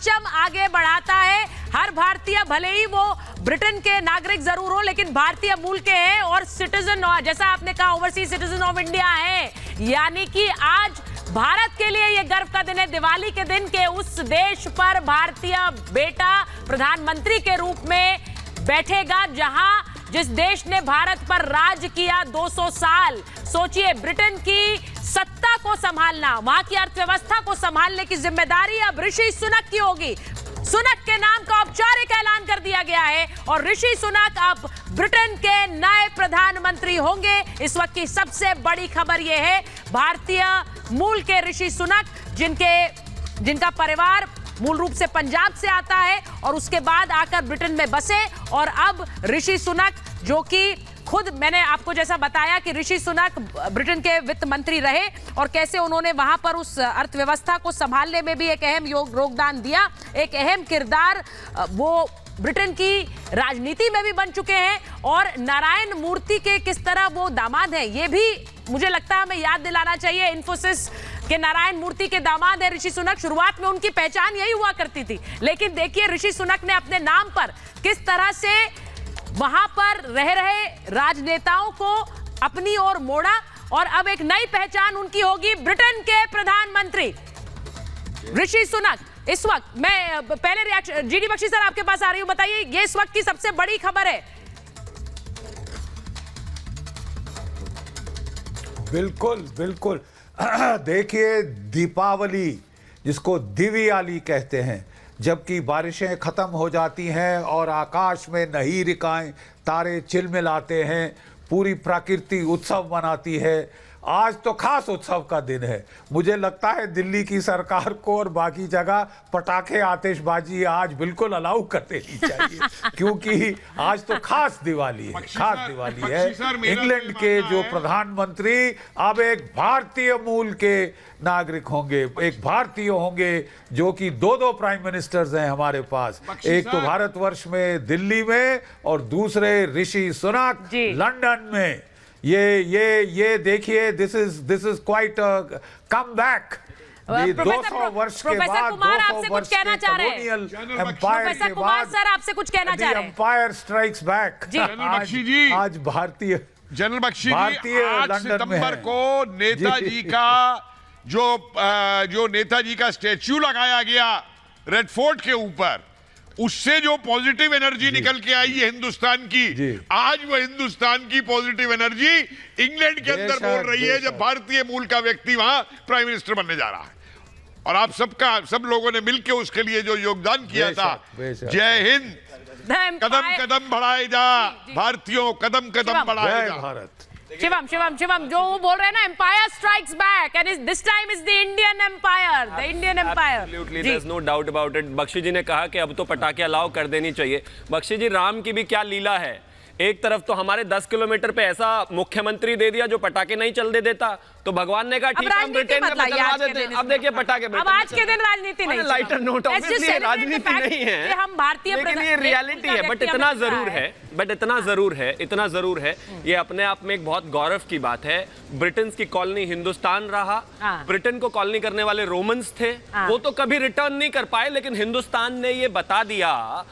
परचम आगे बढ़ाता है। हर भारतीय, भले ही वो ब्रिटेन के नागरिक जरूर हो, लेकिन भारतीय मूल के हैं और सिटीजन, जैसा आपने कहा, ओवरसीज सिटीजन ऑफ इंडिया है। यानी कि आज भारत के लिए यह गर्व का दिन है, दिवाली के दिन के उस देश पर भारतीय बेटा प्रधानमंत्री के रूप में बैठेगा जिस देश ने भारत पर राज किया 200 साल। सोचिए, ब्रिटेन की सत्ता को संभालना, वहां की अर्थव्यवस्था को संभालने की जिम्मेदारी अब ऋषि सुनक की होगी। सुनक के नाम का औपचारिक ऐलान कर दिया गया है और ऋषि सुनक अब ब्रिटेन के नए प्रधानमंत्री होंगे। इस वक्त की सबसे बड़ी खबर यह है, भारतीय मूल के ऋषि सुनक, जिनका परिवार मूल रूप से पंजाब से आता है और उसके बाद आकर ब्रिटेन में बसे, और अब ऋषि सुनक, जो कि खुद मैंने आपको जैसा बताया कि ऋषि सुनक ब्रिटेन के वित्त मंत्री रहे और कैसे उन्होंने वहां पर उस अर्थव्यवस्था को संभालने में भी एक अहम योगदान दिया, एक अहम किरदार वो ब्रिटेन की राजनीति में भी बन चुके हैं। और नारायण मूर्ति के किस तरह वो दामाद हैं, ये भी मुझे लगता है हमें याद दिलाना चाहिए। इन्फोसिस के नारायण मूर्ति के दामाद है ऋषि सुनक। शुरुआत में उनकी पहचान यही हुआ करती थी, लेकिन देखिए ऋषि सुनक ने अपने नाम पर किस तरह से वहां पर रह रहे राजनेताओं को अपनी ओर मोड़ा और अब एक नई पहचान उनकी होगी, ब्रिटेन के प्रधानमंत्री ऋषि सुनक। इस वक्त मैं पहले रिएक्शन जीडी बख्शी सर आपके पास आ रही हूं, बताइए ये इस वक्त की सबसे बड़ी खबर है। बिल्कुल बिल्कुल। देखिए, दीपावली जिसको दिवाली कहते हैं, जबकि बारिशें खत्म हो जाती हैं और आकाश में नहीरिकाएं, तारे चिलमिलाते हैं, पूरी प्रकृति उत्सव मनाती है। आज तो खास उत्सव का दिन है। मुझे लगता है दिल्ली की सरकार को और बाकी जगह पटाखे, आतिशबाजी आज बिल्कुल अलाउ कर देनी चाहिए, क्योंकि आज तो खास दिवाली है, खास दिवाली है। इंग्लैंड के जो प्रधानमंत्री अब एक भारतीय मूल के नागरिक होंगे, एक भारतीय होंगे, जो कि दो प्राइम मिनिस्टर्स हैं हमारे पास, एक तो भारतवर्ष में दिल्ली में और दूसरे ऋषि सुनक लंदन में। ये देखिए, this is quite come back. 200 वर्ष के बाद, 200 वर्ष के कॉलोनियल एम्पायर के बाद सर आपसे कुछ कहना चाह रहे हैं। Empire strikes back. आज भारतीय जनरल बख्शी जी, 8 सितंबर को नेताजी का जो नेताजी का स्टैच्यू लगाया गया रेड फोर्ट के ऊपर, उससे जो पॉजिटिव एनर्जी निकल के आई है हिंदुस्तान की, आज वो हिंदुस्तान की पॉजिटिव एनर्जी इंग्लैंड के अंदर बोल रही है, जब भारतीय मूल का व्यक्ति वहां प्राइम मिनिस्टर बनने जा रहा है। और आप सब लोगों ने मिलकर उसके लिए जो योगदान किया था, जय हिंद। कदम कदम बढ़ाए जा भारतीयों, कदम कदम बढ़ाए जा भारत। शिवम जो वो बोल रहे हैं ना, empire strikes back and this time is the Indian empire, the Indian empire. Absolutely, there is no doubt about it. Bakshi ji ने कहा कि अब तो पटाखे अलाउ कर देनी चाहिए। बख्शी जी, राम की भी क्या लीला है, एक तरफ तो हमारे 10 किलोमीटर पे ऐसा मुख्यमंत्री दे दिया जो पटाखे नहीं चलने देता, तो भगवान ने कहा ठीक है, हम ब्रिटेन में बदलवा देते हैं। अब देखिए पटाखे, अब आज के दिन राजनीति नहीं, लाइटर नोट, ऑब्वियसली राजनीति नहीं है, हम भारतीय, लेकिन ये रियलिटी है। बट इतना जरूर है, ये अपने आप में एक बहुत गौरव की बात है। ब्रिटेन की कॉलोनी हिंदुस्तान रहा, ब्रिटेन को कॉलोनी करने वाले रोमन्स थे, वो तो कभी रिटर्न नहीं कर पाए, लेकिन हिंदुस्तान ने ये बता दिया